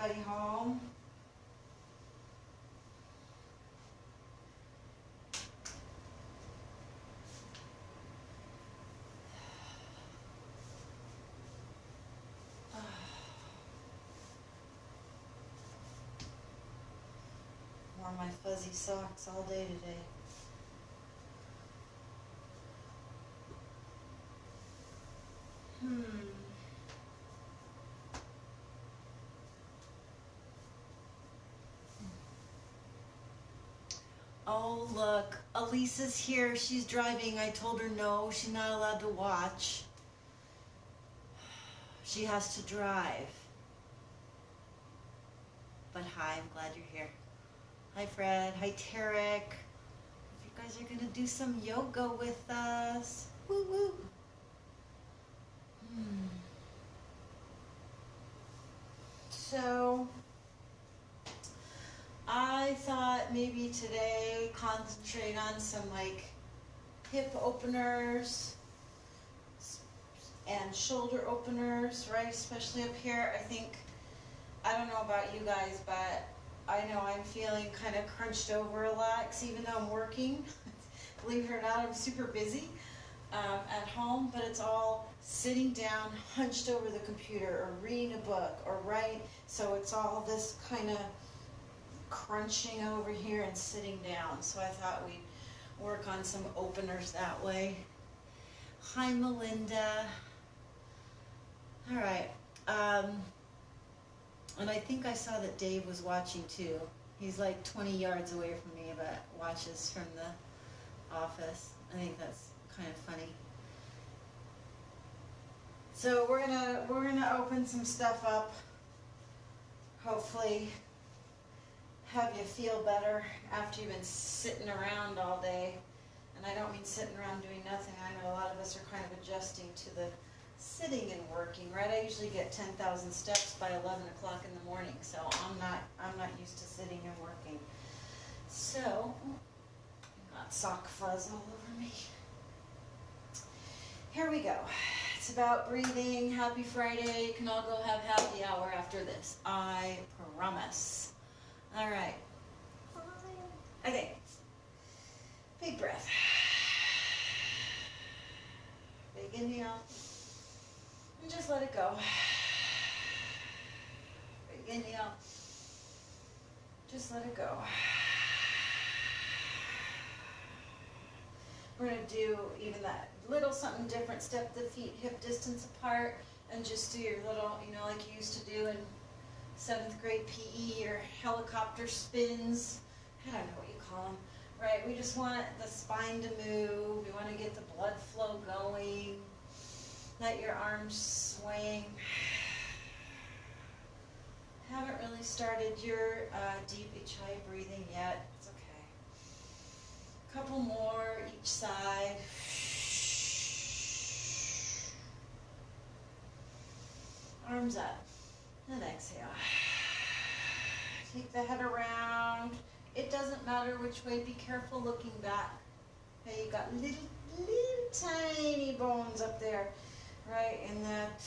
anybody home? Wore my fuzzy socks all day today. Oh, look, Elisa's here. She's driving. I told her no, she's not allowed to watch. She has to drive. But hi, I'm glad you're here. Hi, Fred. Hi, Tarek. You guys are going to do some yoga with us. Woo woo. So, I thought maybe today concentrate on some like hip openers and shoulder openers, right? Especially up here. I don't know about you guys, but I know I'm feeling kind of crunched over a lot, 'cause even though I'm working, believe it or not, I'm super busy at home, but it's all sitting down, hunched over the computer, or reading a book, or writing. So it's all this kind of crunching over here and sitting down. So I thought we'd work on some openers that way. Hi, Melinda. All right. And I think I saw that Dave was watching too. He's like 20 yards away from me, but watches from the office. I think that's kind of funny. So we're gonna open some stuff up. Hopefully have you feel better after you've been sitting around all day. And I don't mean sitting around doing nothing. I know a lot of us are kind of adjusting to the sitting and working, right? I usually get 10,000 steps by 11 o'clock in the morning, so I'm not used to sitting and working. So, got sock fuzz all over me. Here we go. It's about breathing. Happy Friday. You can all go have happy hour after this. I promise. All right. Okay. Big breath. Big inhale. And just let it go. Big inhale. Just let it go. We're going to do even that little something different. Step the feet hip distance apart and just do your little, like you used to do in 7th grade PE, or helicopter spins. I don't know what you call them. Right, we just want the spine to move. We want to get the blood flow going. Let your arms swing. Haven't really started your deep Ujjayi breathing yet. It's okay. Couple more each side. Arms up. And exhale. Take the head around. It doesn't matter which way. Be careful looking back. Okay, you got little tiny bones up there, right, in that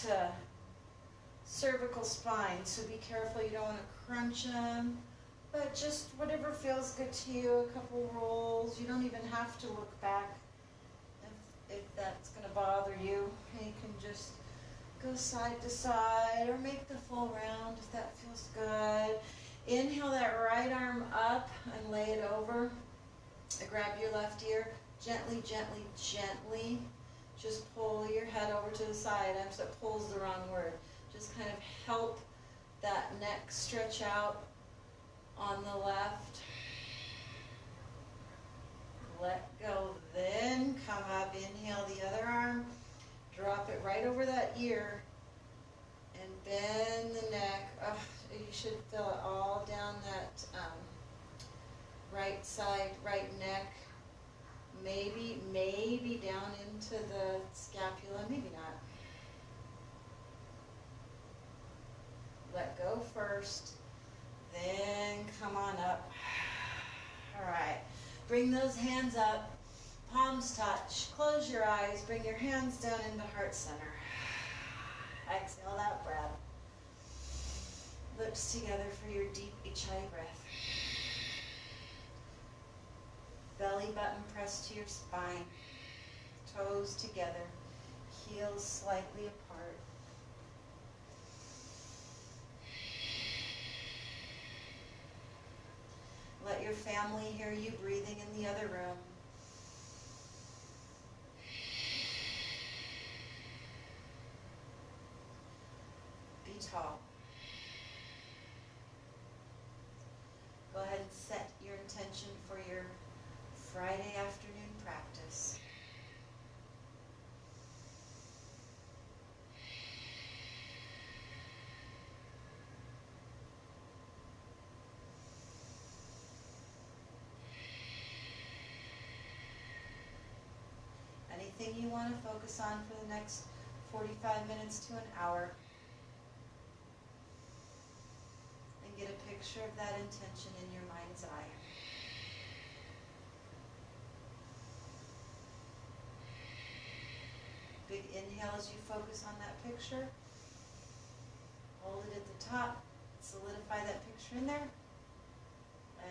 cervical spine. So be careful. You don't want to crunch them, but just whatever feels good to you. A couple rolls. You don't even have to look back if that's going to bother you. You can just go side to side or make the full round if that feels good. Inhale that right arm up and lay it over. Grab your left ear. Gently, gently, gently. Just pull your head over to the side. I'm sorry, pull's the wrong word. Just kind of help that neck stretch out on the left. Let go. Then come up. Inhale the other arm. Drop it right over that ear. And bend the neck. Oh, you should feel it all down that right side, right neck. Maybe down into the scapula. Maybe not. Let go first. Then come on up. All right. Bring those hands up. Palms touch. Close your eyes. Bring your hands down into heart center. Exhale that breath. Lips together for your deep Ujjayi breath. Belly button pressed to your spine. Toes together. Heels slightly apart. Let your family hear you breathing in the other room. Be tall. Go ahead and set your intention for your Friday afternoon practice. Anything you want to focus on for the next 45 minutes to an hour. And get a picture of that intention in your mind's eye. Big inhale as you focus on that picture. Hold it at the top. Solidify that picture in there.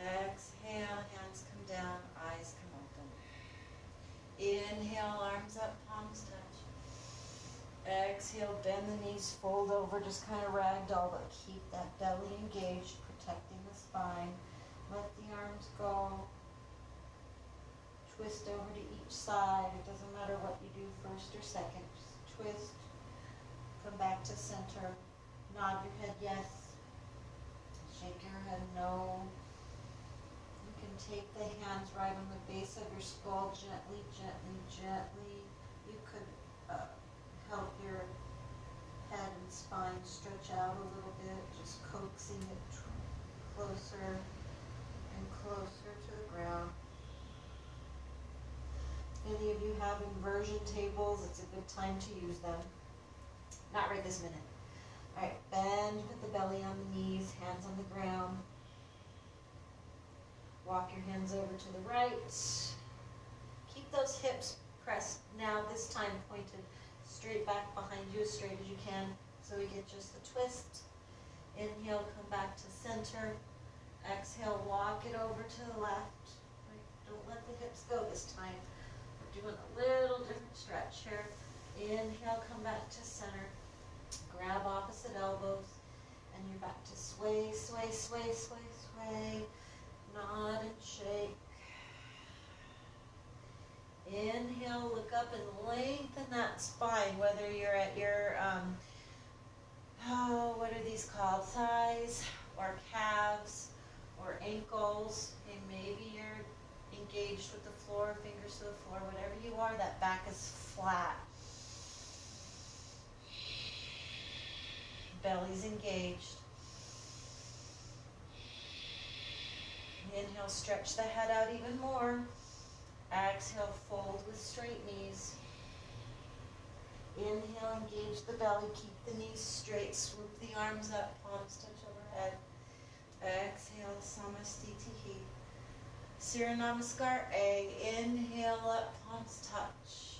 Exhale, hands come down, eyes come open. Inhale, arms up, palms touch. Exhale, bend the knees, fold over, just kind of ragdoll, but keep that belly engaged, protecting the spine. Let the arms go. Twist over to each side. It doesn't matter what you do first or second. Just twist. Come back to center. Nod your head yes. Shake your head no. You can take the hands right on the base of your skull, gently, gently, gently. You could help your head and spine stretch out a little bit, just coaxing it closer and closer to the ground. Any of you have inversion tables, it's a good time to use them. Not right this minute. All right, bend with the belly on the knees, hands on the ground. Walk your hands over to the right. Keep those hips pressed. Now this time pointed straight back behind you, as straight as you can, so we get just the twist. Inhale, come back to center. Exhale, walk it over to the left. Right, don't let the hips go this time. We're doing a little different stretch here. Inhale, come back to center. Grab opposite elbows, and you're back to sway, sway, sway, sway, sway. Nod and shake. Inhale, look up and lengthen that spine, whether you're at your, what are these called? Thighs, or calves, or ankles. Okay, maybe you're engaged with the floor, fingers to the floor, whatever you are, that back is flat. Belly's engaged. Inhale, stretch the head out even more. Exhale, fold with straight knees. Inhale, engage the belly, keep the knees straight, swoop the arms up, palms touch overhead. Exhale, Samastitihi. Surya Namaskar, egg. Inhale up, palms touch.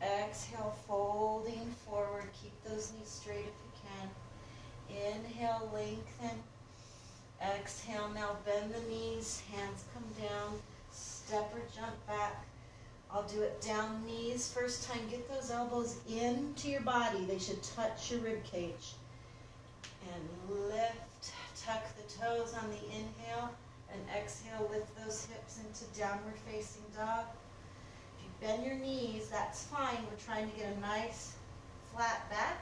Exhale, folding forward, keep those knees straight if you can. Inhale, lengthen. Exhale, now bend the knees, hands come down, step or jump back. I'll do it down knees. First time, get those elbows into your body. They should touch your rib cage. And lift, tuck the toes on the inhale, and exhale, lift those hips into downward facing dog. If you bend your knees, that's fine. We're trying to get a nice flat back.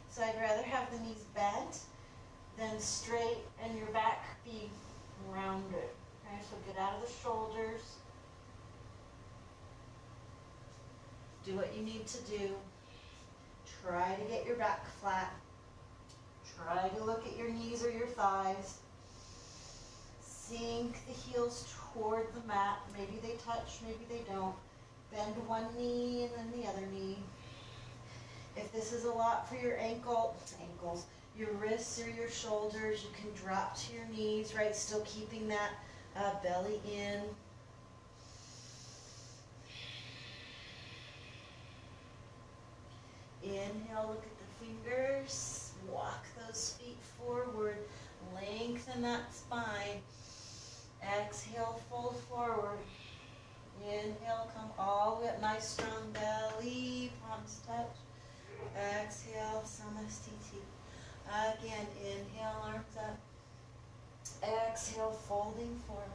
So I'd rather have the knees bent than straight and your back be rounded. Okay, so get out of the shoulders. Do what you need to do. Try to get your back flat. Try to look at your knees or your thighs. Sink the heels toward the mat. Maybe they touch, maybe they don't. Bend one knee and then the other knee. If this is a lot for your ankles, your wrists or your shoulders, you can drop to your knees, right? Still keeping that belly in. Inhale, look at the fingers. walk those feet forward. Lengthen that spine. Exhale, fold forward. Inhale, come all the way up. Nice strong belly. Palms touch. Exhale, Samastiti. Again, inhale, arms up. Exhale, folding forward.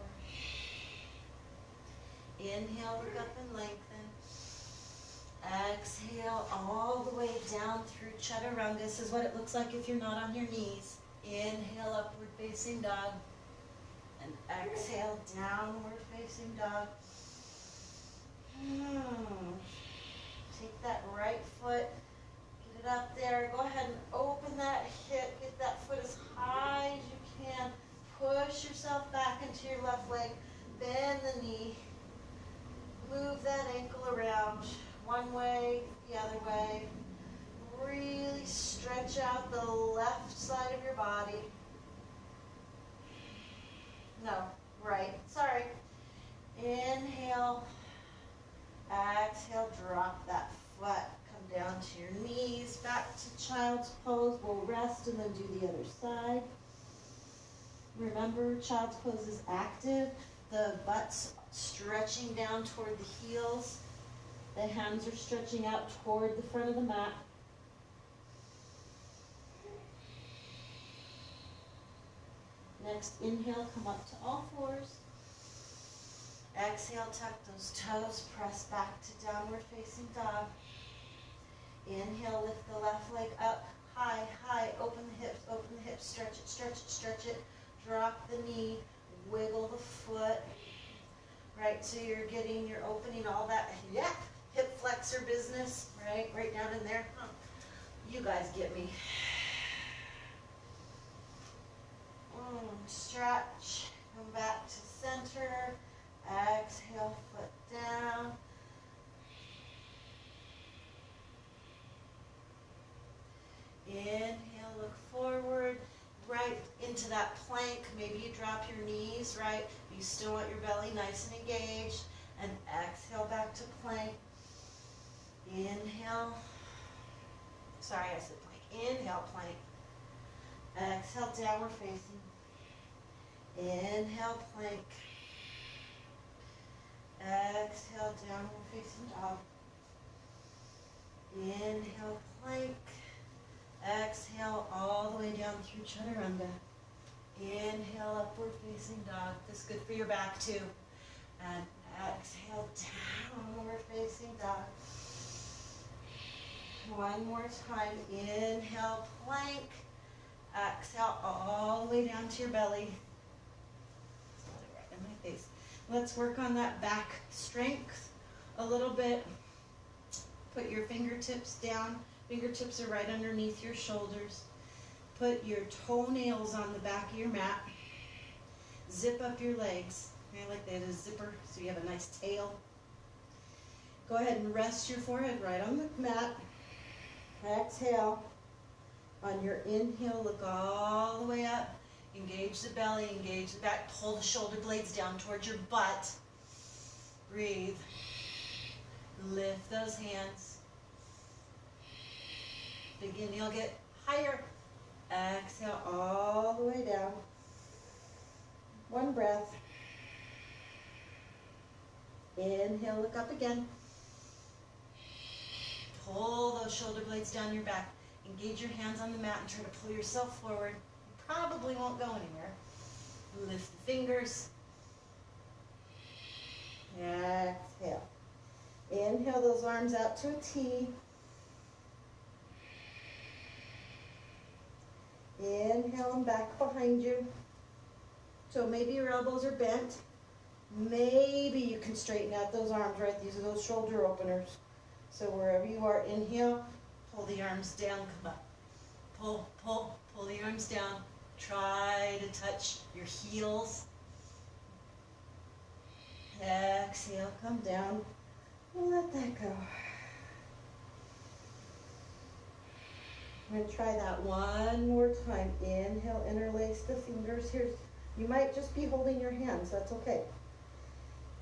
Inhale, look up and lengthen. Exhale all the way down through Chaturanga. This is what it looks like if you're not on your knees. Inhale, upward facing dog. And exhale, downward facing dog. Take that right foot, get it up there. Go ahead and open that hip. Get that foot as high as you can. Push yourself back into your left leg. Bend the knee. Move that ankle around. One way, the other way. Really stretch out the left side of your body. No, right. Sorry. Inhale. Exhale, drop that foot. Come down to your knees. Back to child's pose. We'll rest and then do the other side. Remember, child's pose is active. The butt's stretching down toward the heels. The hands are stretching out toward the front of the mat. Next, inhale, come up to all fours. Exhale, tuck those toes, press back to downward facing dog. Inhale, lift the left leg up, high, high, open the hips, stretch it, stretch it, stretch it. Drop the knee, wiggle the foot. Right, so you're opening all that, hip flexor business, right down in there. You guys get me. Stretch, come back to center. Exhale, foot down. Inhale, look forward, right into that plank. Maybe you drop your knees, right? You still want your belly nice and engaged. And exhale back to plank. Inhale. Sorry, I said plank. Inhale, plank. Exhale, downward facing. Inhale, plank. Exhale, downward facing dog. Inhale, plank. Exhale all the way down through Chaturanga. Inhale, upward facing dog. This is good for your back too. And exhale, downward facing dog. One more time. Inhale, plank. Exhale all the way down to your belly. Right in my face. Let's work on that back strength a little bit. Put your fingertips down. Fingertips are right underneath your shoulders. Put your toenails on the back of your mat. Zip up your legs. Like that, a zipper, so you have a nice tail. Go ahead and rest your forehead right on the mat. Exhale. On your inhale, look all the way up. Engage the belly, engage the back. Pull the shoulder blades down towards your butt. Breathe. Lift those hands. Big inhale, get higher. Exhale all the way down. One breath. Inhale, look up again. Pull those shoulder blades down your back. Engage your hands on the mat and try to pull yourself forward. You probably won't go anywhere. Lift the fingers. Exhale. Inhale those arms out to a T. Inhale them back behind you. So maybe your elbows are bent. Maybe you can straighten out those arms, right? These are those shoulder openers. So wherever you are, inhale, pull the arms down, come up. Pull, pull, pull the arms down. Try to touch your heels. Exhale, come down. Let that go. I'm going to try that one more time. Inhale, interlace the fingers. You might just be holding your hands. That's okay.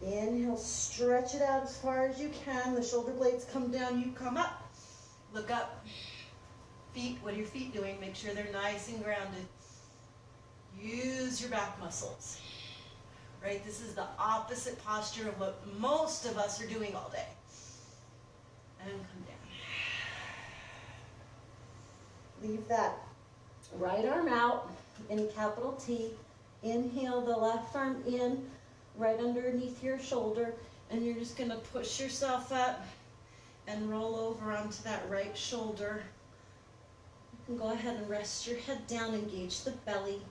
Inhale, stretch it out as far as you can. The shoulder blades come down, you come up. Look up. Feet, what are your feet doing? Make sure they're nice and grounded. Use your back muscles. Right? This is the opposite posture of what most of us are doing all day. And come down. Leave that right arm out in capital T. Inhale the left arm in, right underneath your shoulder, and you're just going to push yourself up and roll over onto that right shoulder. You can go ahead and rest your head down, engage the belly,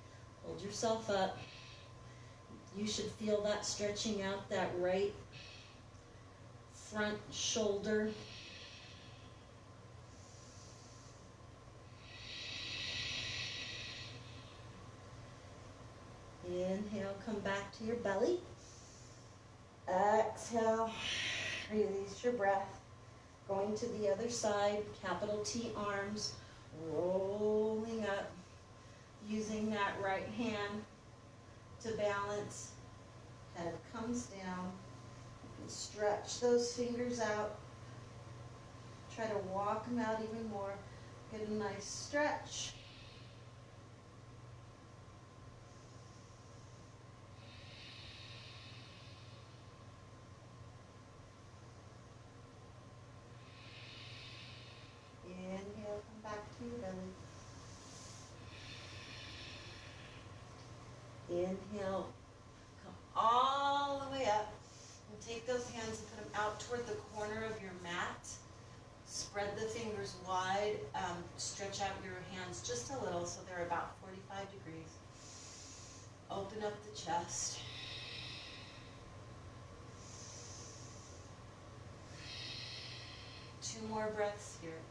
hold yourself up. You should feel that stretching out that right front shoulder. Inhale, come back to your belly. Exhale, release your breath. Going to the other side, capital T arms, rolling up, using that right hand to balance. Head comes down. You can stretch those fingers out. Try to walk them out even more. Get a nice stretch. Inhale, come back to your belly. Inhale, come all the way up. And take those hands and put them out toward the corner of your mat. Spread the fingers wide. Stretch out your hands just a little so they're about 45 degrees. Open up the chest. Two more breaths here.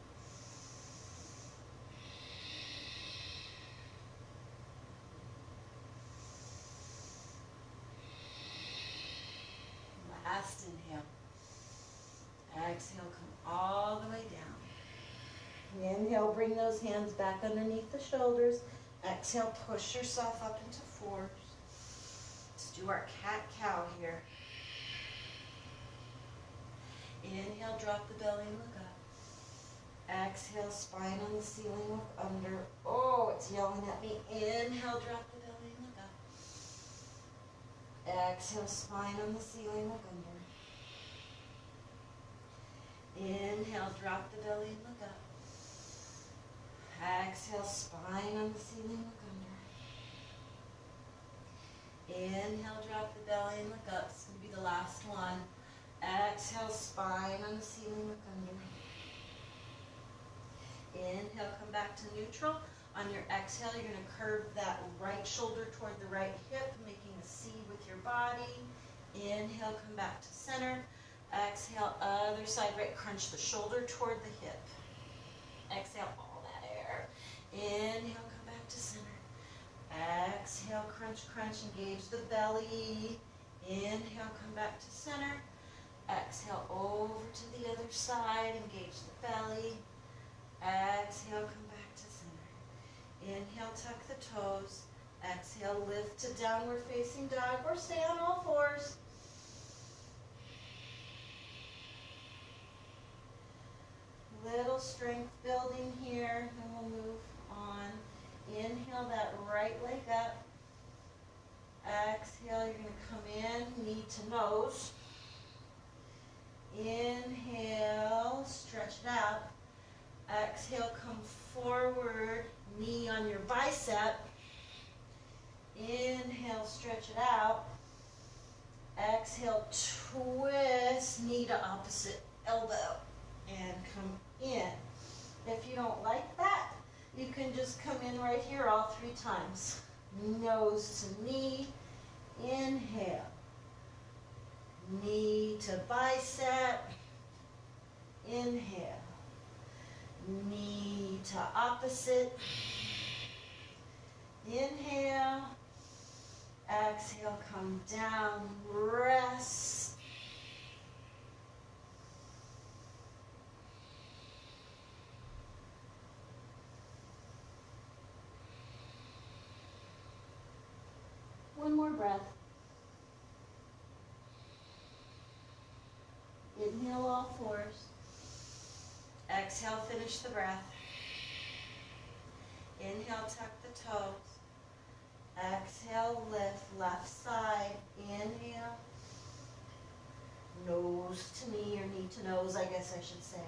Last inhale. Exhale, come all the way down. Inhale, bring those hands back underneath the shoulders. Exhale, push yourself up into fours. Let's do our cat-cow here. Inhale, drop the belly and look up. Exhale, spine on the ceiling, look under. Oh, it's yelling at me. Inhale, drop the belly and look up. Exhale, spine on the ceiling, look under. Inhale, drop the belly and look up. Exhale, spine on the ceiling, look under. Inhale, drop the belly and look up. This is going to be the last one. Exhale, spine on the ceiling, look under. Inhale, come back to neutral. On your exhale, you're going to curve that right shoulder toward the right hip, making a C with your body. Inhale, come back to center. Exhale, other side, right, crunch the shoulder toward the hip. Exhale, all that air. Inhale, come back to center. Exhale, crunch, crunch, engage the belly. Inhale, come back to center. Exhale, over to the other side, engage the belly. Exhale, come back to center. Inhale, tuck the toes. Exhale, lift to downward facing dog or stay on all fours. Little strength building here, and we'll move on. Inhale that right leg up. Exhale, you're going to come in, knee to nose. Inhale, stretch it out. Exhale, come forward, knee on your bicep. Inhale, stretch it out. Exhale, twist, knee to opposite elbow, and come in. If you don't like that, you can just come in right here all 3 times. Nose to knee, inhale. Knee to bicep, inhale. Knee to opposite, inhale. Exhale, come down, rest. One more breath. Inhale all fours. Exhale, finish the breath. Inhale, tuck the toes. Exhale, lift, left side. Inhale. Nose to knee, or knee to nose, I guess I should say.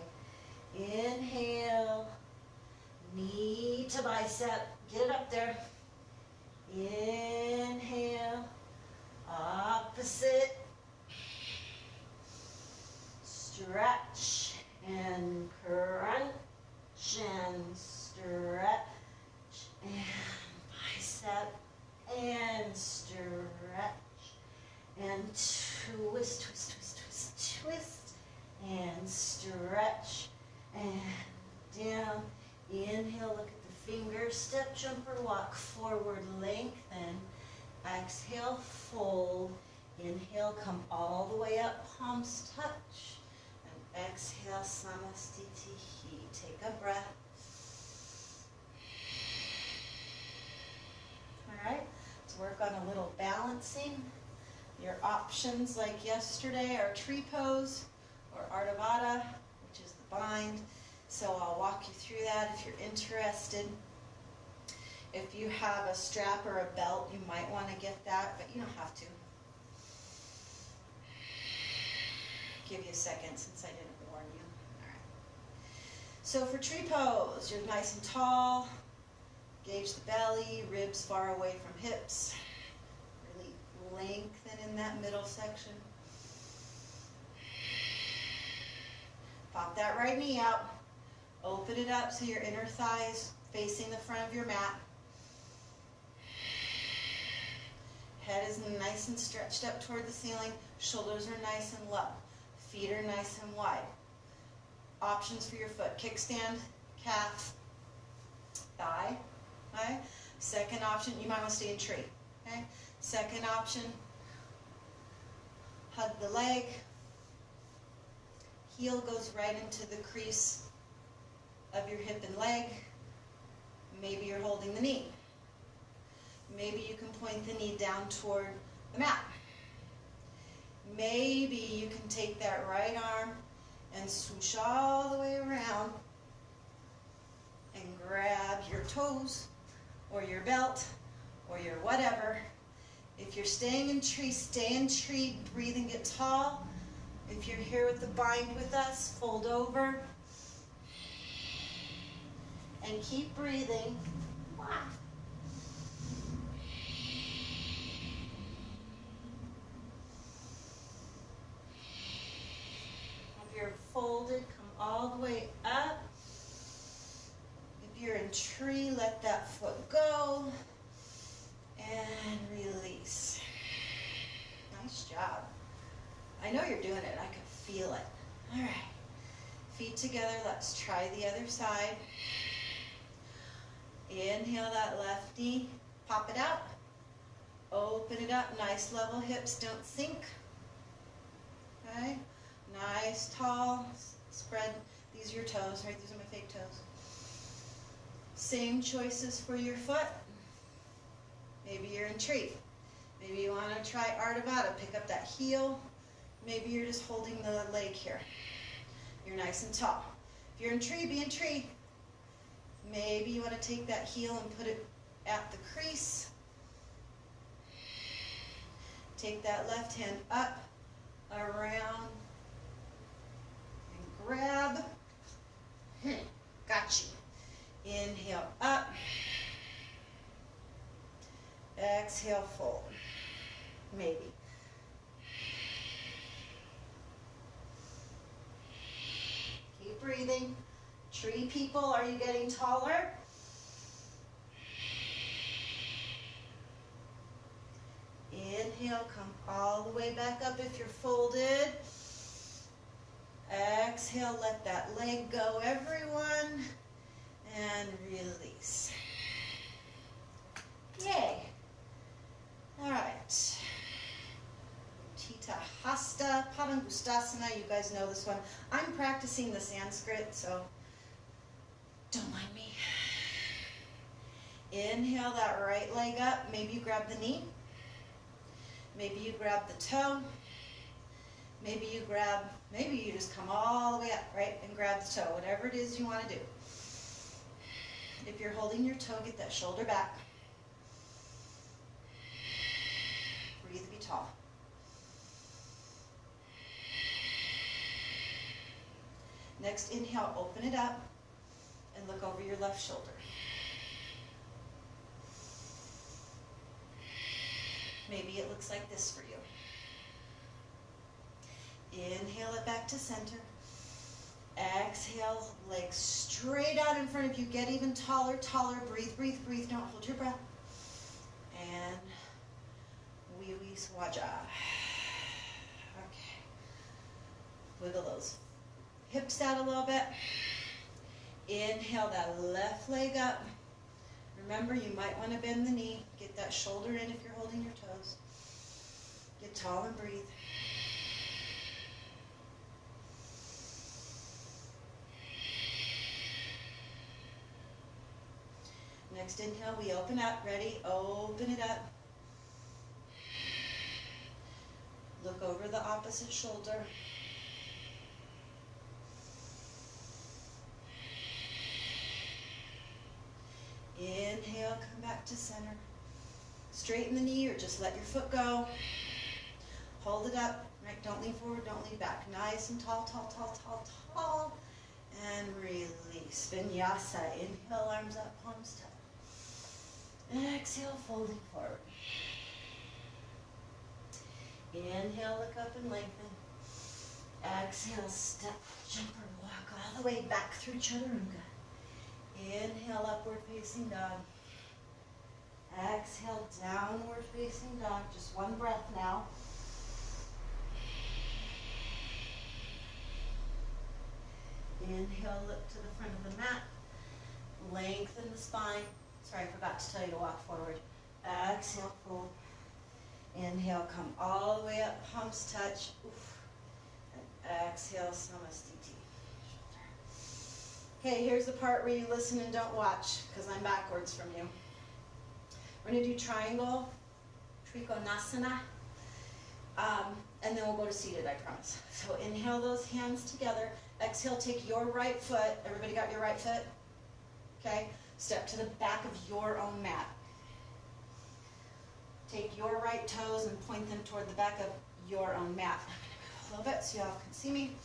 Inhale. Knee to bicep. Get it up there. Inhale. Opposite. Stretch and crunch and stretch and bicep and stretch and twist, twist, twist, twist, twist and stretch and down. Inhale, look at the fingers, step, jump, or walk forward, lengthen. Exhale, fold. Inhale, come all the way up, palms touch. And exhale, Samastitihi. Take a breath. All right, let's work on a little balancing. Your options like yesterday are tree pose or Ardha Vata, which is the bind. So I'll walk you through that if you're interested. If you have a strap or a belt, you might want to get that, but you don't have to. Give you a second since I didn't warn you. All right. So for tree pose, you're nice and tall. Gauge the belly, ribs far away from hips. Really lengthen in that middle section. Pop that right knee out. Open it up so your inner thighs facing the front of your mat. Head is nice and stretched up toward the ceiling. Shoulders are nice and low. Feet are nice and wide. Options for your foot: kickstand, calf, thigh. Okay? Second option, you might want to stay in tree. Okay? Second option, hug the leg. Heel goes right into the crease of your hip and leg. Maybe you're holding the knee. Maybe you can point the knee down toward the mat. Maybe you can take that right arm and swoosh all the way around and grab your toes or your belt or your whatever. If you're staying in tree, stay in tree, breathe and get tall. If you're here with the bind with us, fold over and keep breathing. If you're folded, come all the way up. If you're in tree, let that foot go and release. Nice job. I know you're doing it. I can feel it. All right. Feet together. Let's try the other side. Inhale that left knee. Pop it out. Open it up. Nice level hips. Don't sink. Okay. Nice tall spread. These are your toes, right? These are my fake toes. Same choices for your foot. Maybe you're in tree. Maybe you want to try Ardha Vata. Pick up that heel. Maybe you're just holding the leg here. You're nice and tall. If you're in tree, be in tree. Maybe you want to take that heel and put it at the crease. Take that left hand up, around, and grab. Got you. Inhale up. Exhale, fold. Maybe. Keep breathing. Tree people, are you getting taller? Inhale, come all the way back up if you're folded. Exhale, let that leg go, everyone. And release. Yay. All right. Utthita Hasta Padangusthasana. You guys know this one. I'm practicing the Sanskrit, so don't mind me. Inhale that right leg up. Maybe you grab the knee. Maybe you grab the toe. Maybe you just come all the way up, right, and grab the toe, whatever it is you want to do. If you're holding your toe, get that shoulder back. Breathe, be tall. Next inhale, open it up and look over your left shoulder. Maybe it looks like this for you. Inhale it back to center. Exhale, legs straight out in front of you. Get even taller, taller. Breathe, breathe, breathe. Don't hold your breath. And wee wee swaja. Okay. Wiggle those hips out a little bit. Inhale that left leg up. Remember, you might want to bend the knee. Get that shoulder in if you're holding your toes. Get tall and breathe. Next inhale, we open up. Ready? Open it up. Look over the opposite shoulder. Inhale, come back to center. Straighten the knee or just let your foot go. Hold it up. Right? Don't lean forward, don't lean back. Nice and tall, tall, tall, tall, tall. And release. Vinyasa. Inhale, arms up, palms touch. Exhale, folding forward. Inhale, look up and lengthen. Exhale, step, jump, or walk all the way back through Chaturanga. Inhale, upward facing dog. Exhale, downward facing dog. Just one breath now. Inhale, look to the front of the mat. Lengthen the spine. Sorry, I forgot to tell you to walk forward. Exhale, fold. Inhale, come all the way up, palms touch. Oof. And exhale, Samastiti. Okay, here's the part where you listen and don't watch, because I'm backwards from you. We're going to do triangle, Trikonasana, and then we'll go to seated, I promise. So inhale those hands together. Exhale, take your right foot. Everybody got your right foot? Okay. Step to the back of your own mat. Take your right toes and point them toward the back of your own mat. I'm going to move a little bit so y'all can see me.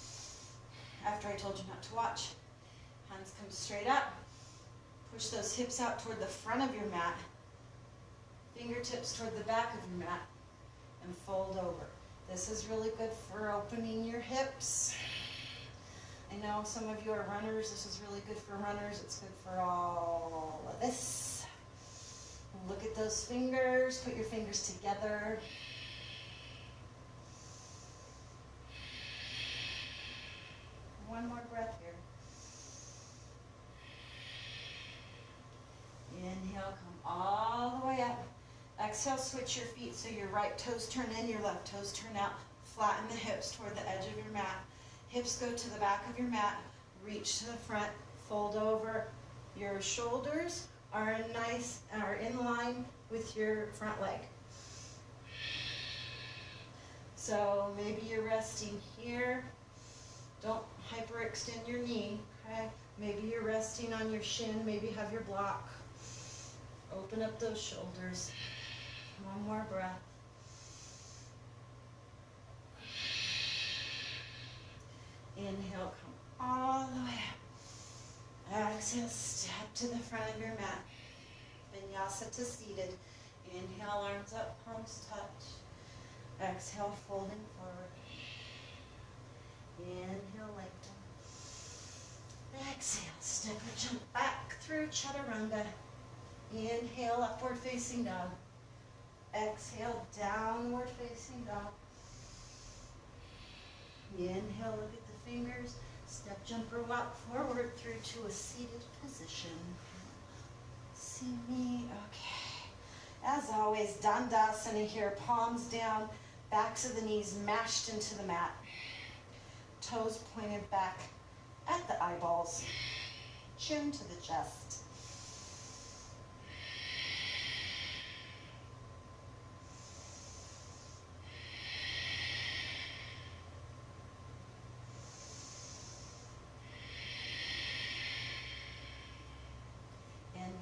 After I told you not to watch. Hands come straight up. Push those hips out toward the front of your mat. Fingertips toward the back of your mat. And fold over. This is really good for opening your hips. I know some of you are runners. This is really good for runners. It's good for all of this. Look at those fingers. Put your fingers together. One more breath here. Inhale, come all the way up. Exhale, switch your feet so your right toes turn in, your left toes turn out. Flatten the hips toward the edge of your mat. Hips go to the back of your mat. Reach to the front. Fold over. Your shoulders are in line with your front leg. So maybe you're resting here. Don't hyperextend your knee. Okay? Maybe you're resting on your shin. Maybe have your block. Open up those shoulders. One more breath. Inhale, come all the way up. Exhale, step to the front of your mat. Vinyasa to seated. Inhale, arms up, palms touch. Exhale, folding forward. Inhale, lengthen. Exhale, step or jump back through Chaturanga. Inhale, upward facing dog. Exhale, downward facing dog. Inhale, look at the fingers. Step, jump, or walk forward through to a seated position. See me? Okay. As always, Dandasana here. Palms down, backs of the knees mashed into the mat. Toes pointed back at the eyeballs. Chin to the chest.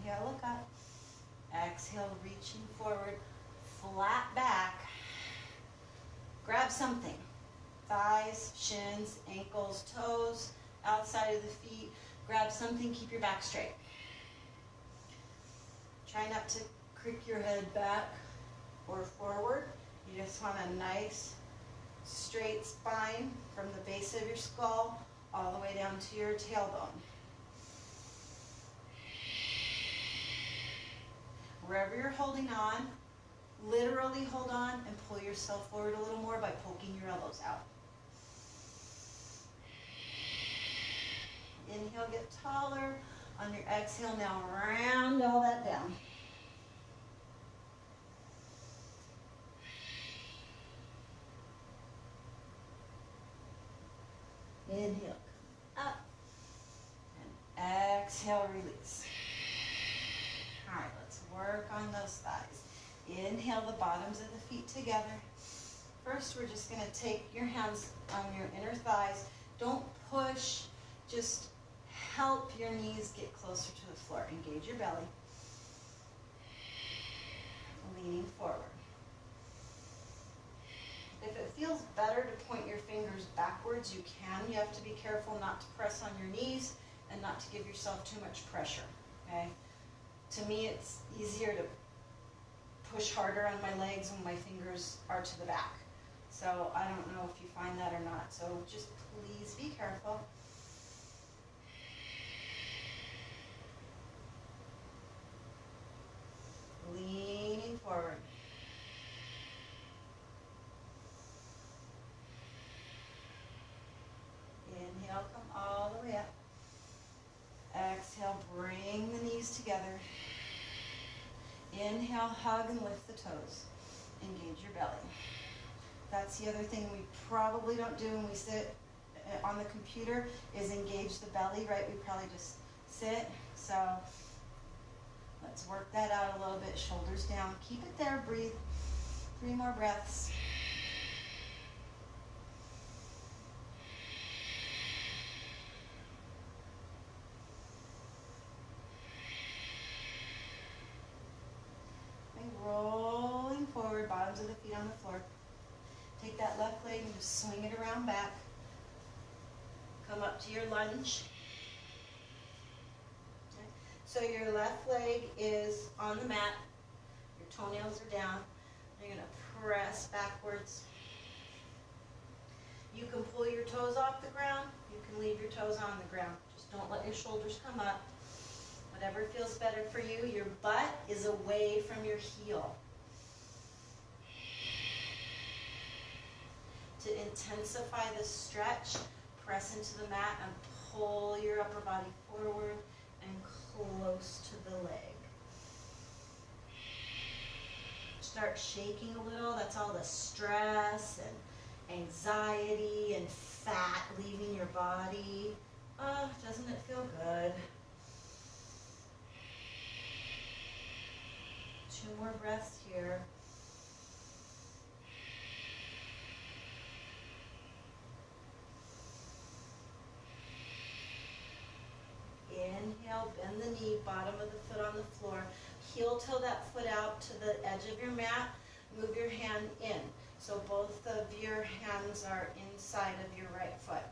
Inhale, look up. Exhale, reaching forward, flat back. Grab something. Thighs, shins, ankles, toes, outside of the feet. Grab something, keep your back straight. Try not to crick your head back or forward. You just want a nice straight spine from the base of your skull all the way down to your tailbone. Wherever you're holding on, literally hold on and pull yourself forward a little more by poking your elbows out. Inhale, get taller. On your exhale, now round all that down. Inhale, up. And exhale, release. All right, let's work on those thighs. Inhale the bottoms of the feet together. First, we're just going to take your hands on your inner thighs. Don't push, just help your knees get closer to the floor. Engage your belly. Leaning forward. If it feels better to point your fingers backwards, you can. You have to be careful not to press on your knees and not to give yourself too much pressure, okay? To me, it's easier to push harder on my legs when my fingers are to the back. So I don't know if you find that or not. So just please be careful. Leaning forward. Inhale, come all the way up. Exhale, bring the knees together. Inhale, hug and lift the toes. Engage your belly. That's the other thing we probably don't do when we sit on the computer is engage the belly, right? We probably just sit. So let's work that out a little bit. Shoulders down. Keep it there. Breathe. 3 more breaths. Rolling forward, bottoms of the feet on the floor. Take that left leg and just swing it around back. Come up to your lunge. Okay. So your left leg is on the mat. Your toenails are down. You're going to press backwards. You can pull your toes off the ground. You can leave your toes on the ground. Just don't let your shoulders come up. Whatever feels better for you. Your butt is away from your heel. To intensify the stretch, press into the mat and pull your upper body forward and close to the leg. Start shaking a little. That's all the stress and anxiety and fat leaving your body. Oh, doesn't it feel good? 2 more breaths here. Inhale, bend the knee, bottom of the foot on the floor. Heel toe that foot out to the edge of your mat. Move your hand in. So both of your hands are inside of your right foot.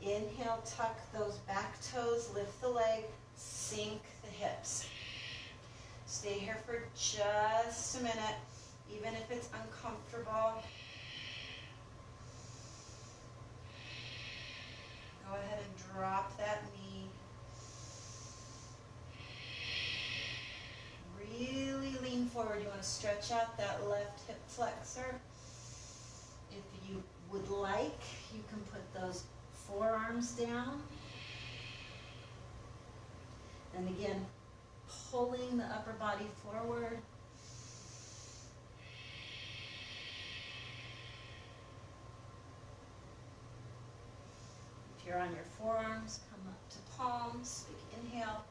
Inhale, tuck those back toes, lift the leg, sink the hips. Stay here for just a minute, even if it's uncomfortable. Go ahead and drop that knee. Really lean forward. You want to stretch out that left hip flexor. If you would like, you can put those forearms down. And again, pulling the upper body forward. If you're on your forearms, come up to palms. Big inhale.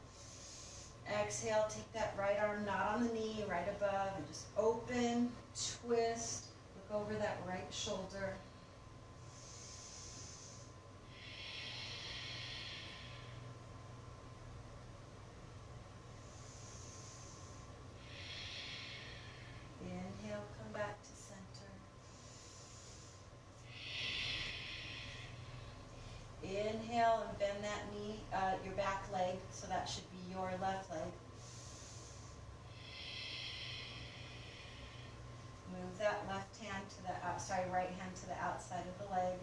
Exhale, take that right arm not on the knee, right above, and just open, twist, look over that right shoulder. right hand to the outside of the leg.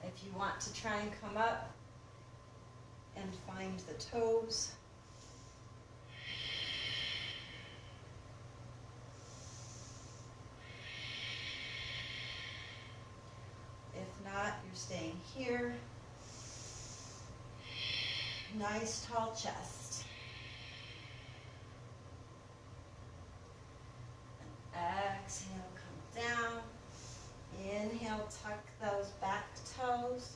If you want to try and come up and find the toes, if not, you're staying here. Nice tall chest. And exhale, come down. Inhale, tuck those back toes.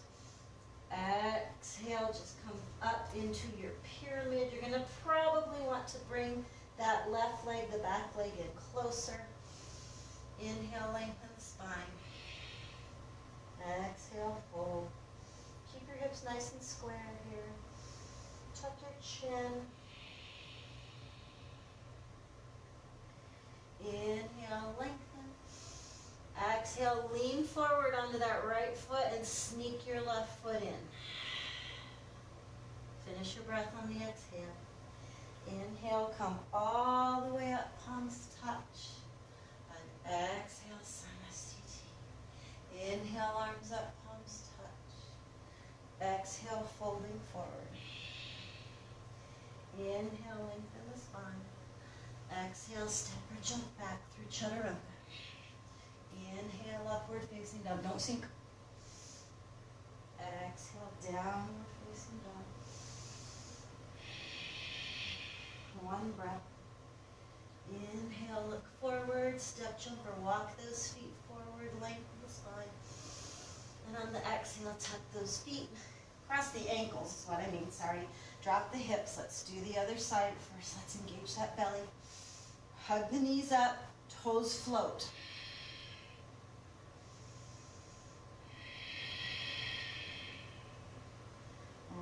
Exhale, just come up into your pyramid. You're going to probably want to bring that left leg, the back leg, in closer. Inhale, lengthen the spine. Exhale, fold. Keep your hips nice and square here. Tuck your chin. Inhale, lengthen. Exhale, lean forward onto that right foot and sneak your left foot in. Finish your breath on the exhale. Inhale, come all the way up, palms touch. And exhale, Samasthiti. Inhale, arms up, palms touch. Exhale, folding forward. Inhale, lengthen the spine. Exhale, step or jump back through Chaturanga. Inhale, upward facing dog. Don't sink. Exhale, downward facing dog. One breath. Inhale, look forward, step, jump, or walk those feet forward, lengthen the spine. And on the exhale, tuck those feet. Cross the ankles is what I mean, sorry. Drop the hips. Let's do the other side first. Let's engage that belly. Hug the knees up, toes float.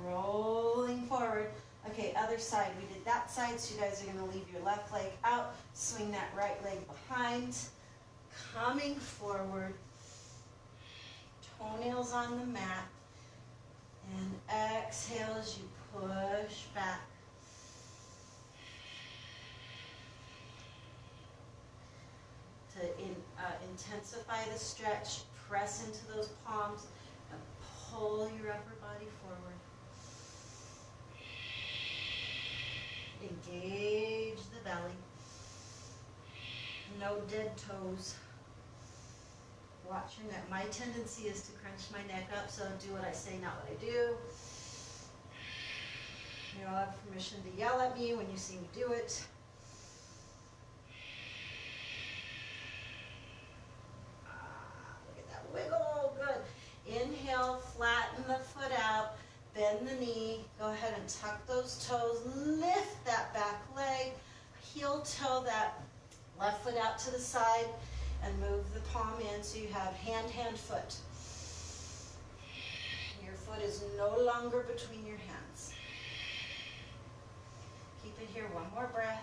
Rolling forward. Okay, other side. We did that side, so you guys are going to leave your left leg out. Swing that right leg behind. Coming forward. Toenails on the mat. And exhale as you push back. To intensify the stretch, press into those palms and pull your upper body forward. Engage the belly. No dead toes. Watch your neck. My tendency is to crunch my neck up, so do what I say, not what I do. You all have permission to yell at me when you see me do it. Look at that wiggle. Good. Inhale, flatten the foot out. Bend the knee. Go ahead and tuck those toes. Lift that back leg. Heel toe that left foot out to the side and move the palm in so you have hand, foot. Your foot is no longer between your hands. Keep it here. One more breath.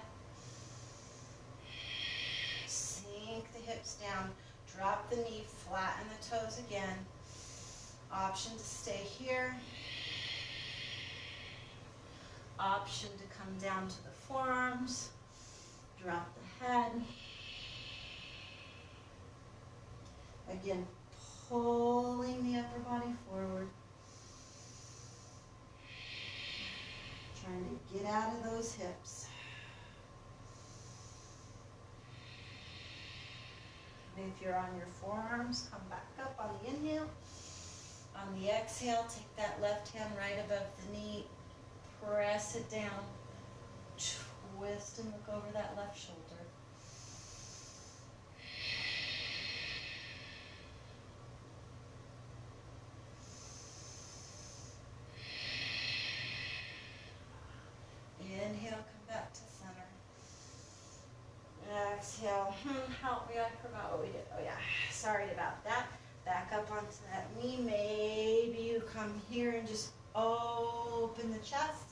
Sink the hips down. Drop the knee. Flatten the toes again. Option to stay here. Option to come down to the forearms. Drop the head. Again, pulling the upper body forward. Trying to get out of those hips. And if you're on your forearms, come back up on the inhale. On the exhale, take that left hand right above the knee. Press it down. Twist and look over that left shoulder. Inhale, come back to center. Exhale. Help me, I forgot what we did. Oh yeah, sorry about that. Back up onto that knee. Maybe you come here and just open the chest.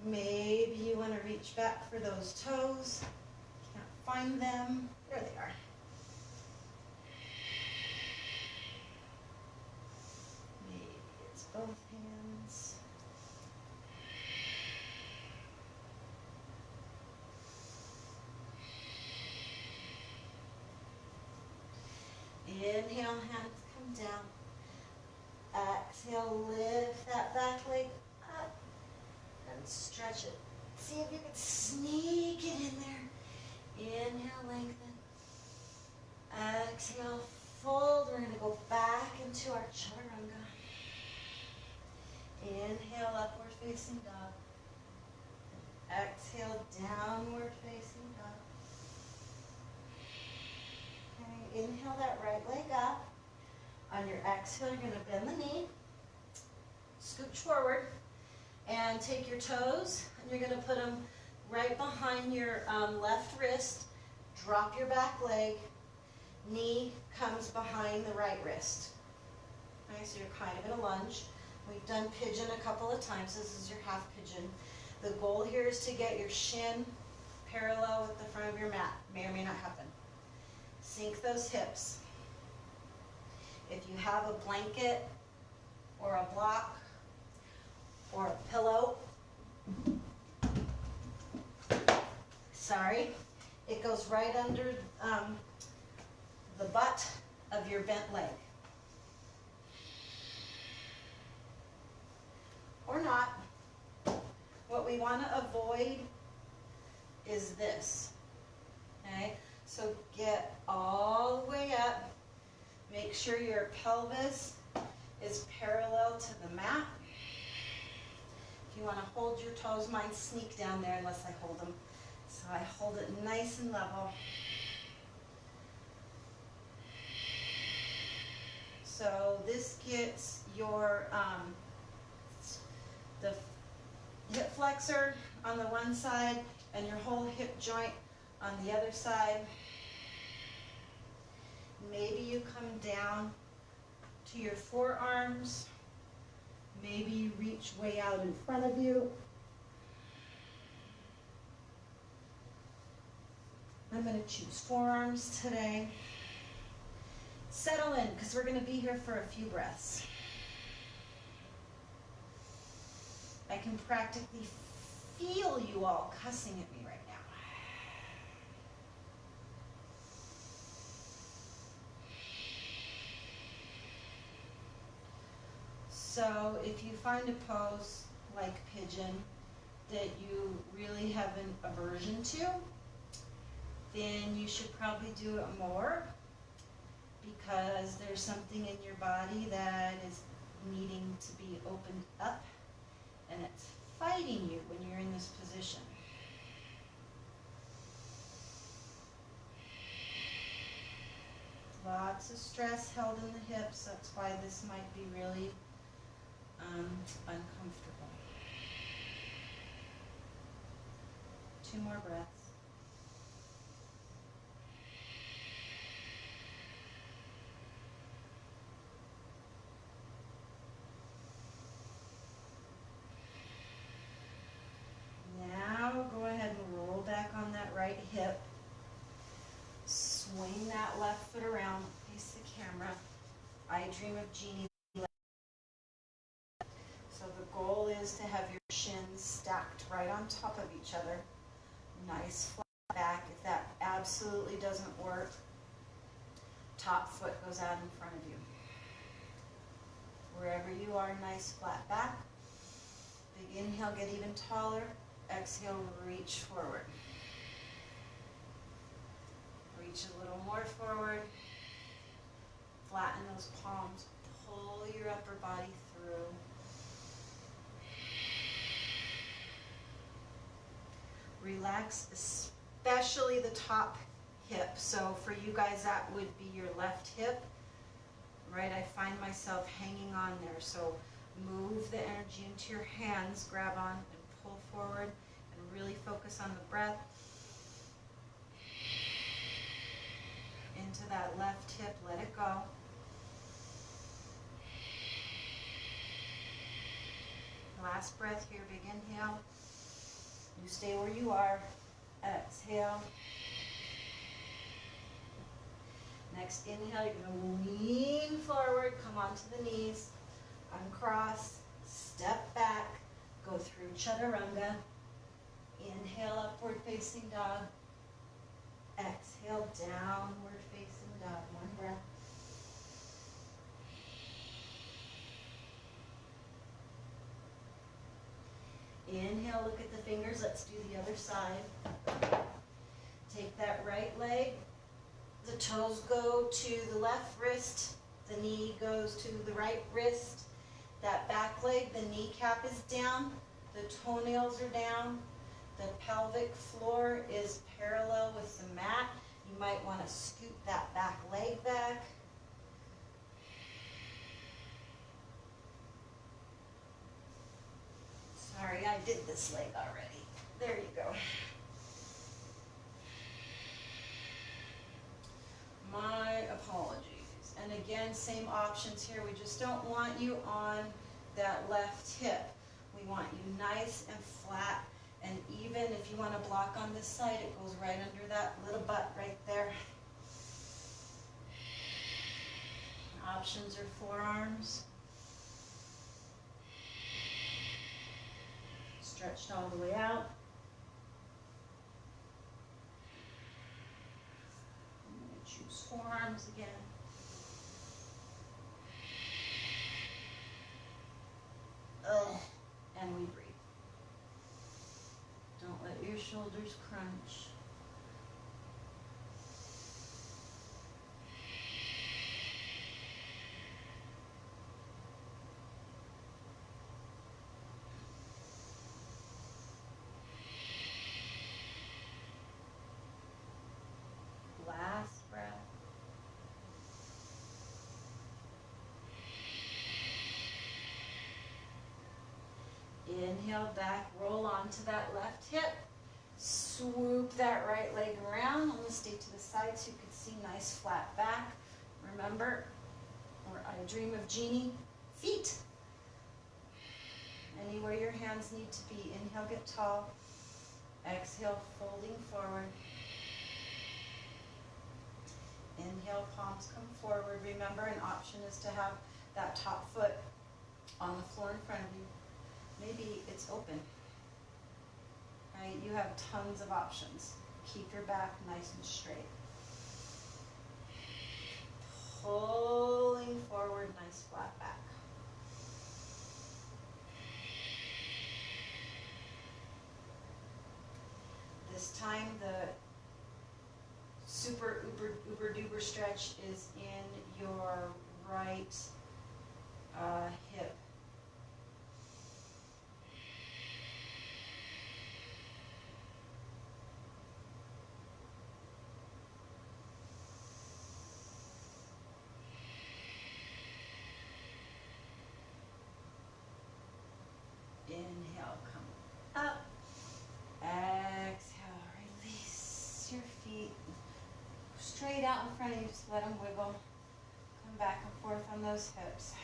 Maybe you want to reach back for those toes. Can't find them. There they are. Maybe it's both hands. Inhale, hands come down. Exhale, lift that back leg up and stretch it. See if you can sneak it in there. Inhale, lengthen. Exhale, fold. We're going to go back into our chaturanga. Inhale, upward facing dog. Exhale, downward facing dog. Okay, inhale that right leg up. On your exhale, you're going to bend the knee, scooch forward, and take your toes, and you're going to put them right behind your left wrist. Drop your back leg. Knee comes behind the right wrist. Okay, so you're kind of in a lunge. We've done pigeon a couple of times. This is your half pigeon. The goal here is to get your shin parallel with the front of your mat. May or may not happen. Sink those hips. If you have a blanket or a block or a pillow, sorry, it goes right under the butt of your bent leg. Or not. What we want to avoid is this. Okay? So get all the way up. Make sure your pelvis is parallel to the mat. If you want to hold your toes, mine sneak down there unless I hold them. So I hold it nice and level. So this gets your the hip flexor on the one side and your whole hip joint on the other side. Maybe you come down to your forearms. Maybe you reach way out in front of you. I'm going to choose forearms today. Settle in, because we're going to be here for a few breaths. I can practically feel you all cussing at me right now. So if you find a pose like pigeon that you really have an aversion to, then you should probably do it more, because there's something in your body that is needing to be opened up, and it's fighting you when you're in this position. Lots of stress held in the hips. That's why this might be really uncomfortable. 2 more breaths. Now go ahead and roll back on that right hip. Swing that left foot around, face the camera. I dream of Jeannie. So the goal is to have your shins stacked right on top of each other. Nice flat back. If that absolutely doesn't work, top foot goes out in front of you. Wherever you are, nice flat back. Big inhale, get even taller. Exhale, reach forward. Reach a little more forward. Flatten those palms. Pull your upper body through. Relax, especially the top hip. So for you guys, that would be your left hip, right? I find myself hanging on there. So move the energy into your hands, grab on and pull forward, and really focus on the breath. Into that left hip, let it go. Last breath here, big inhale. You stay where you are. Exhale. Next inhale, you're going to lean forward, come onto the knees, uncross, step back, go through chaturanga. Inhale, upward facing dog. Exhale, downward facing dog. 1 breath. Inhale, look at the fingers. Let's do the other side. Take that right leg. The toes go to the left wrist. The knee goes to the right wrist. That back leg, the kneecap is down. The toenails are down. The pelvic floor is parallel with the mat. You might want to scoot that back leg back. Sorry, I did this leg already. There you go. My apologies. And again, same options here. We just don't want you on that left hip. We want you nice and flat and even. If you want to block on this side, it goes right under that little butt right there. Options are forearms. Stretched all the way out. I'm going to choose forearms again. And we breathe. Don't let your shoulders crunch. Last breath. Inhale back, roll onto that left hip. Swoop that right leg around. I'm going to stay to the side so you can see nice flat back. Remember, or I dream of Jeannie, feet. Anywhere your hands need to be. Inhale, get tall. Exhale, folding forward. Inhale, palms come forward. Remember, an option is to have that top foot on the floor in front of you. Maybe it's open, right? You have tons of options. Keep your back nice and straight. Pulling forward, nice flat back. This time the super uber duper stretch is in your right hip. Inhale, come up. Exhale, release your feet straight out in front of you. Just let them wiggle. Come back and forth on those hips.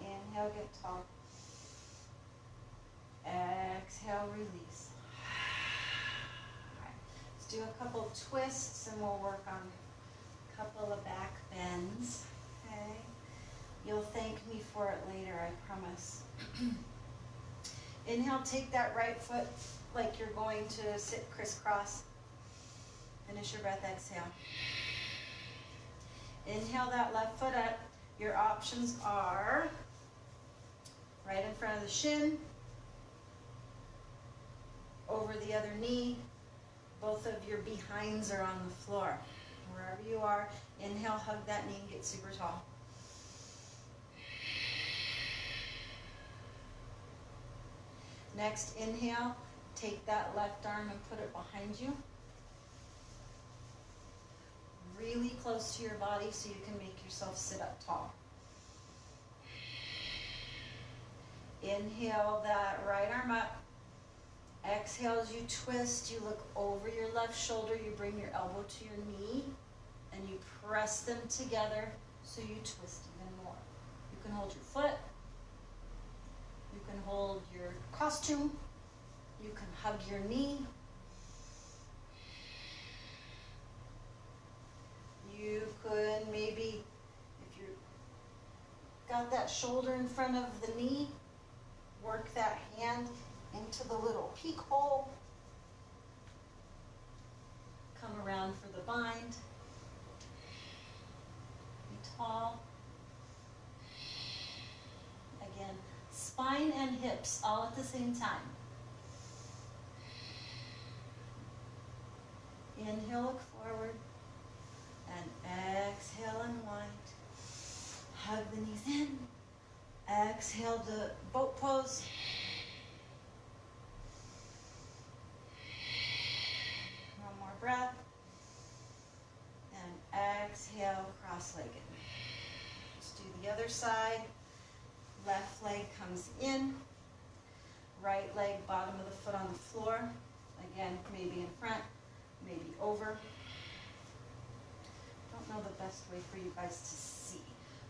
Inhale, get tall. Exhale, release. All right. Let's do a couple twists and we'll work on a couple of back bends. Okay. You'll thank me for it later, I promise. Inhale, take that right foot like you're going to sit crisscross. Finish your breath, exhale. Inhale that left foot up. Your options are right in front of the shin, over the other knee. Both of your behinds are on the floor. Wherever you are, inhale, hug that knee and get super tall. Next, inhale, take that left arm and put it behind you. Really close to your body so you can make yourself sit up tall. Inhale that right arm up. Exhale as you twist, you look over your left shoulder, you bring your elbow to your knee, and you press them together so you twist even more. You can hold your foot. You can hold your costume. You can hug your knee. You could maybe, if you've got that shoulder in front of the knee, work that hand into the little peek hole. Come around for the bind. Be tall. Again, spine and and hips all at the same time. Inhale, look forward, and exhale, unwind. Hug the knees in. Exhale to boat pose. One more breath. And exhale, cross-legged. Let's do the other side. Left leg comes in. Right leg, bottom of the foot on the floor. Again, maybe in front, maybe over. Don't know the best way for you guys to see.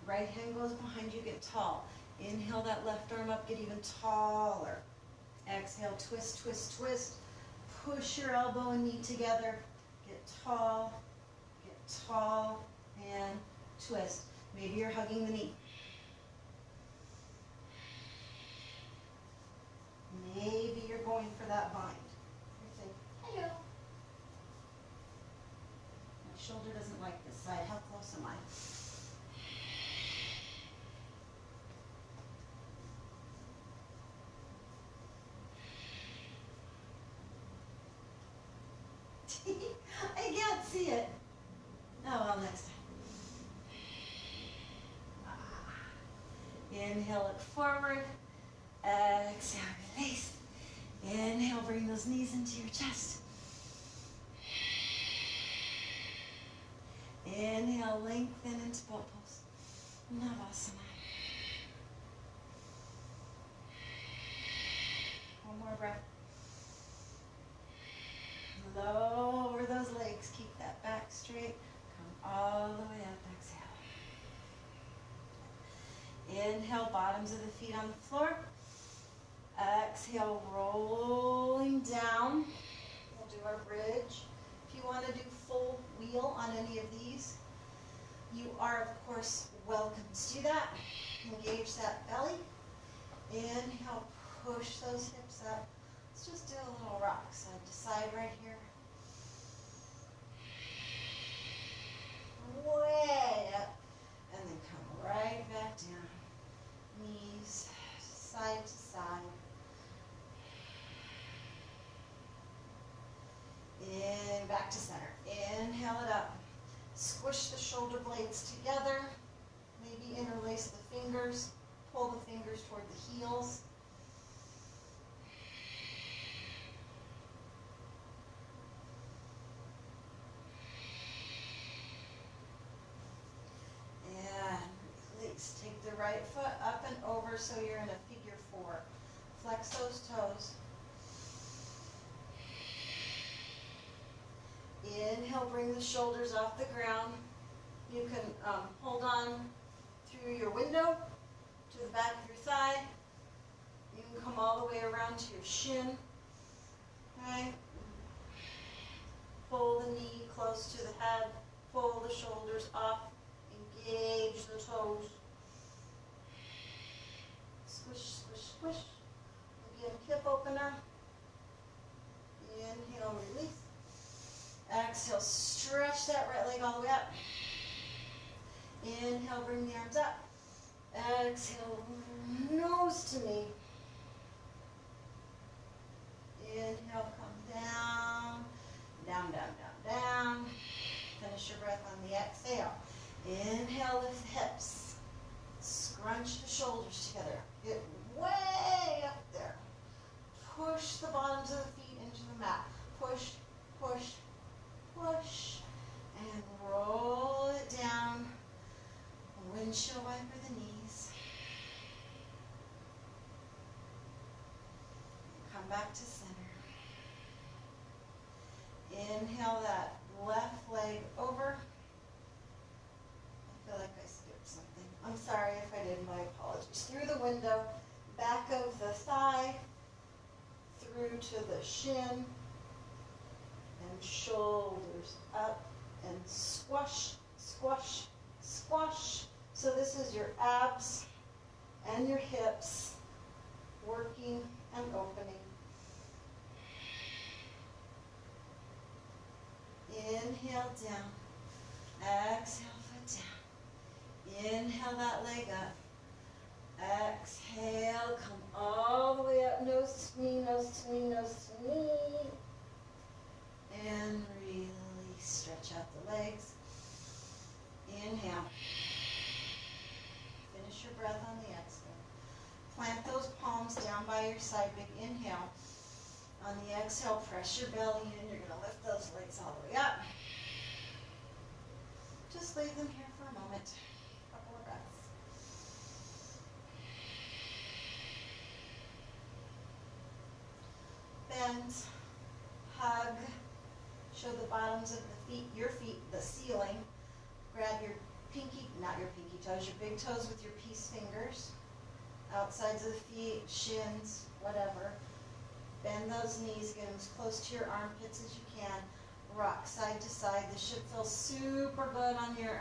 Right hand goes behind you, get tall. Inhale that left arm up, get even taller. Exhale, twist, twist, twist. Push your elbow and knee together. Get tall, and twist. Maybe you're hugging the knee. Maybe you're going for that bind. You're saying, hello. My shoulder doesn't like this side. How close am I? I can't see it. Oh, well, next time. Inhale, look forward. Exhale, release. Inhale, bring those knees into your chest. Inhale, lengthen into boat pose. Navasana. One more breath. Lower those legs. Keep that back straight. Come all the way up. Exhale. Inhale, bottoms of the feet on the floor. Exhale, rolling down. We'll do our bridge. If you want to do full wheel on any of these, you are, of course, welcome to do that. Engage that belly. Inhale, push those hips up. Let's just do a little rock side to side right here. Way up. And then come right back down. Knees side to side. In, back to center. Inhale it up. Squish the shoulder blades together. Maybe interlace the fingers. Pull the fingers toward the heels. And release. Take the right foot up and over so you're in a figure four. Flex those toes. Inhale, bring the shoulders off the ground. You can hold on through your window to the back of your thigh. You can come all the way around to your shin. Okay. Pull the knee close to the head. Pull the shoulders up. Engage the toes. Squish, squish, squish. Again, hip opener. Inhale, release. Exhale, stretch that right leg all the way up. Inhale, bring the arms up. Exhale, nose to knee. Inhale, come down. Down, down, down, down. Finish your breath on the exhale. Inhale, lift the hips. Scrunch the shoulders together. Get way up there. Push the bottoms of the feet into the mat. Push, push, push. And roll it down. Windshield wiper the knees. Come back to center. Inhale that left leg over. I feel like I skipped something. I'm sorry if I did, my apologies. Through the window, back of the thigh, through to the shin, and shoulders up, and squash, squash, squash. So this is your abs and your hips working and opening. Inhale down, exhale foot down. Inhale that leg up, Exhale, come all the way up, nose to knee, nose to knee, nose to knee. And really stretch out the legs. Inhale. Finish your breath on the exhale. Plant those palms down by your side, big inhale. On the exhale, press your belly in. You're going to lift those legs all the way up. Just leave them here for a moment. A couple of breaths. Bend, hug, show the bottoms of the feet, your feet, the ceiling. Grab your pinky, not your pinky toes, your big toes with your peace fingers. Outsides of the feet, shins, whatever. Bend those knees, get them as close to your armpits as you can. Rock side to side. This should feel super good on your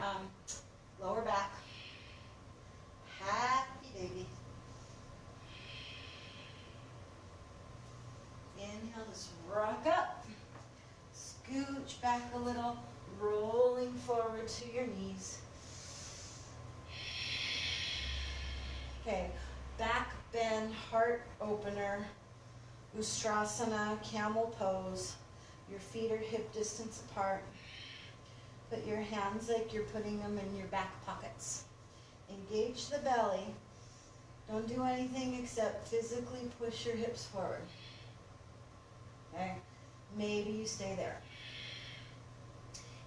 lower back. Happy baby. Inhale, just rock up. Scooch back a little, rolling forward to your knees. Okay, back bend, heart opener, Ustrasana, camel pose. Your feet are hip distance apart. Put your hands like you're putting them in your back pockets. Engage the belly. Don't do anything except physically push your hips forward. Okay? Maybe you stay there.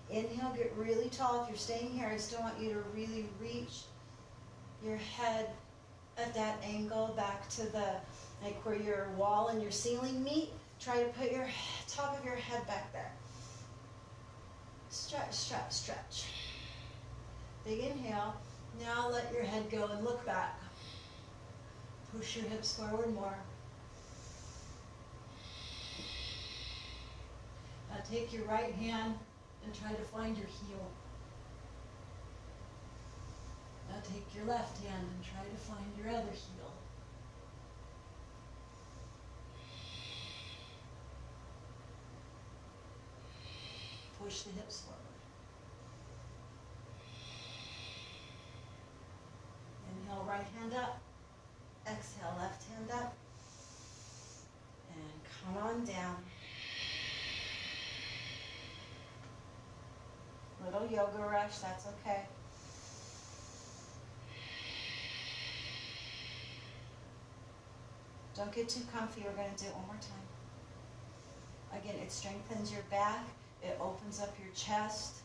Inhale, get really tall. If you're staying here, I still want you to really reach your head at that angle back to the, like where your wall and your ceiling meet. Try to put your top of your head back there. Stretch, stretch, stretch. Big inhale. Now let your head go and look back. Push your hips forward more. Now take your right hand and try to find your heel. Now take your left hand and try to find your other heel. Push the hips forward. Inhale, right hand up. Exhale, left hand up. And come on down. Little yoga rush, that's okay. Don't get too comfy. We're going to do it one more time. Again, it strengthens your back. It opens up your chest.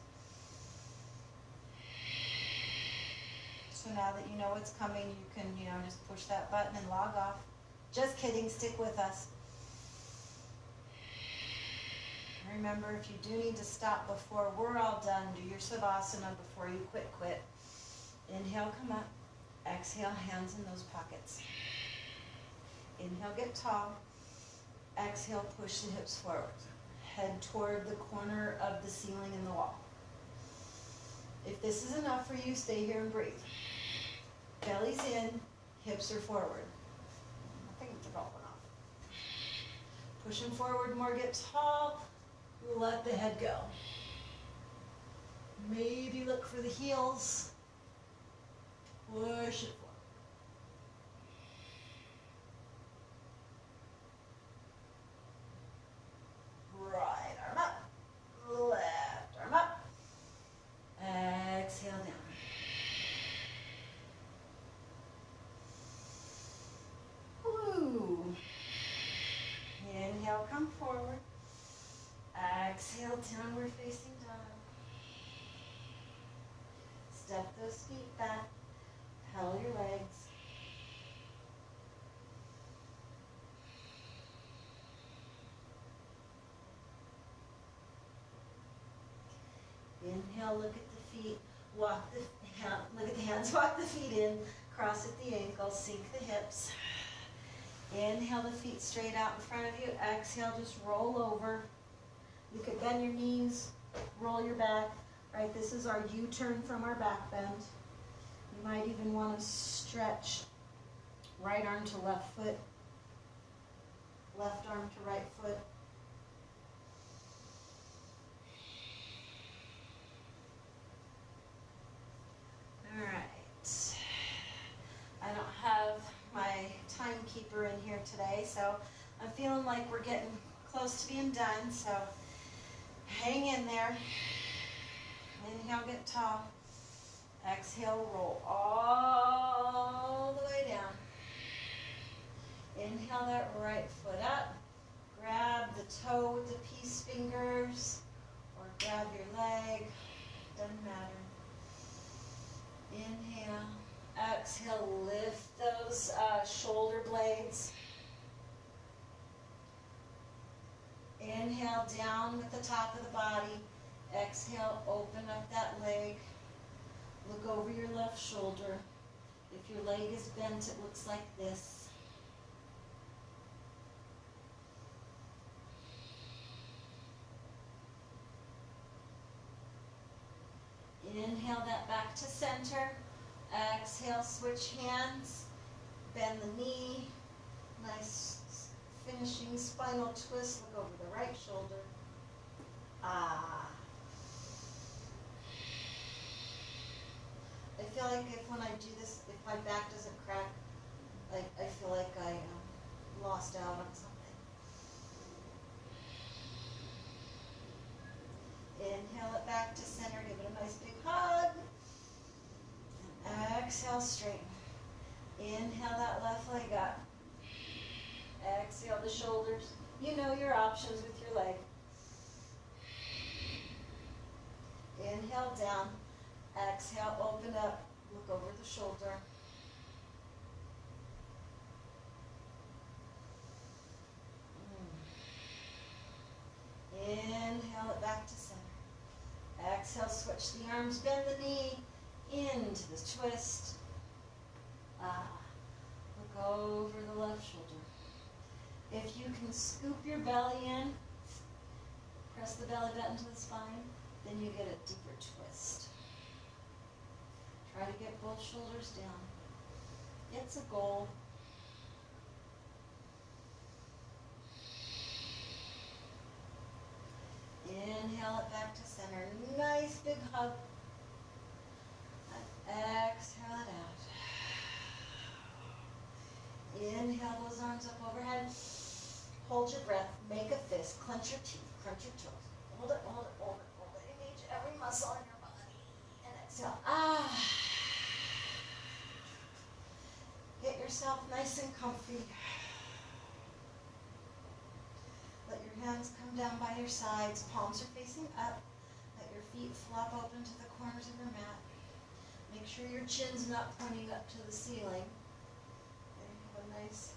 So now that you know what's coming, you can, just push that button and log off. Just kidding, stick with us. Remember, if you do need to stop before we're all done, do your Savasana before you quit. Inhale, come up. Exhale, hands in those pockets. Inhale, get tall. Exhale, push the hips forward. Head toward the corner of the ceiling and the wall. If this is enough for you, stay here and breathe. Belly's in, hips are forward. I think it's falling off. Push them forward more, get tall. Let the head go. Maybe look for the heels. Push it forward. Right arm up. Left arm up. Exhale down. Woo. Inhale, come forward. Exhale, downward facing dog. Step those feet back. Pedal your legs. Inhale, look at the feet. Look at the hands, walk the feet in. Cross at the ankles, sink the hips. Inhale, the feet straight out in front of you. Exhale, just roll over. You could bend your knees, roll your back. Right, this is our U-turn from our back bend. You might even want to stretch right arm to left foot, left arm to right foot. All right. I don't have feeling like we're getting close to being done, so hang in there. Inhale, get tall. Exhale, roll all the way down. Inhale that right foot up. Grab the toe with the peace fingers or grab your leg. Doesn't matter. Inhale. Exhale, lift those shoulder blades. Inhale, down with the top of the body. Exhale, open up that leg. Look over your left shoulder. If your leg is bent, it looks like this. Inhale that back to center. Exhale, switch hands. Bend the knee. Nice finishing spinal twist. Look over the right shoulder. Ah. I feel like when I do this, if my back doesn't crack, I feel like I lost out on something. Inhale it back to center. Give it a nice big hug. And exhale, straighten. Inhale that left leg up. Exhale the shoulders. You know your options with your leg. Inhale down. Exhale, open up. Look over the shoulder. Inhale it back to center. Exhale, switch the arms, bend the knee into the twist. Look over the left shoulder. If you can scoop your belly in, press the belly button to the spine, then you get a deeper twist. Try to get both shoulders down. It's a goal. Inhale it back to center. Nice big hug. And exhale it out. Inhale those arms up overhead. Hold your breath. Make a fist. Clench your teeth. Crunch your toes. Hold it, hold it, hold it, hold it. Engage every muscle in your body. And exhale. Get yourself nice and comfy. Let your hands come down by your sides. Palms are facing up. Let your feet flop open to the corners of your mat. Make sure your chin's not pointing up to the ceiling. There you have a nice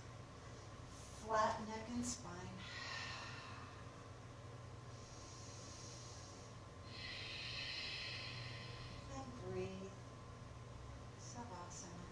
flat neck and spine. And breathe. Savasana.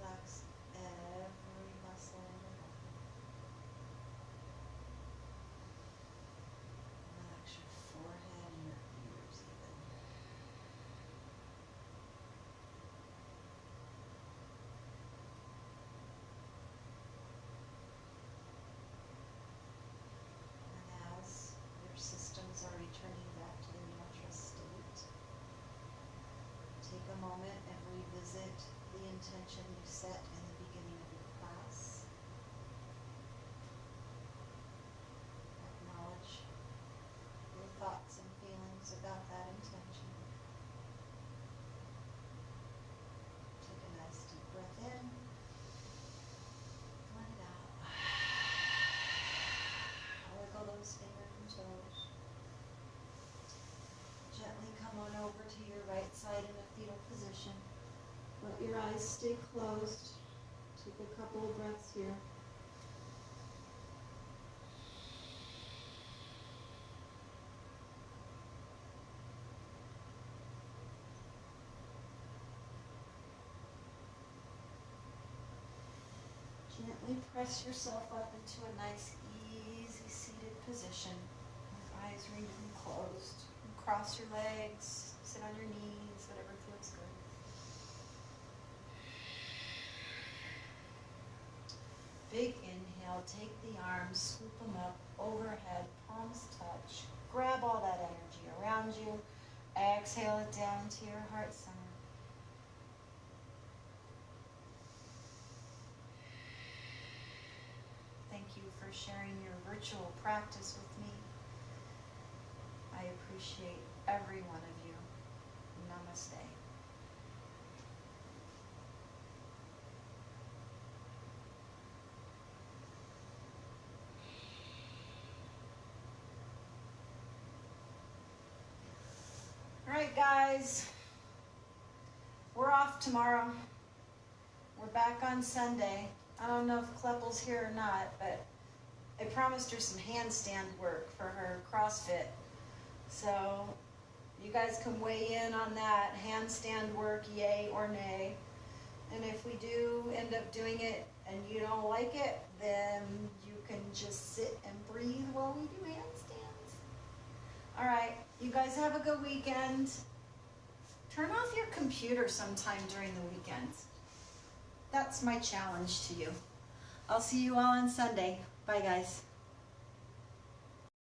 Relax every muscle in your body. Relax your forehead and your ears even. And as your systems are returning back to their natural state, take a moment and revisit the intention you set in the beginning of your class. Acknowledge your thoughts and feelings about that intention. Take a nice deep breath in. Let it out. Let your eyes stay closed. Take a couple of breaths here. Gently press yourself up into a nice, easy seated position. Your eyes remain closed. And cross your legs, sit on your knees, whatever feels good. Big inhale, take the arms, scoop them up overhead, palms touch. Grab all that energy around you. Exhale it down to your heart center. Thank you for sharing your virtual practice with me. I appreciate every one of you. Namaste. All right, guys. We're off tomorrow. We're back on Sunday. I don't know if Kleppel's here or not, but I promised her some handstand work for her CrossFit. So you guys can weigh in on that handstand work, yay or nay. And if we do end up doing it and you don't like it, then you can just sit and breathe while we do handstands. All right, you guys have a good weekend. Turn off your computer sometime during the weekends. That's my challenge to you. I'll see you all on Sunday. Bye, guys.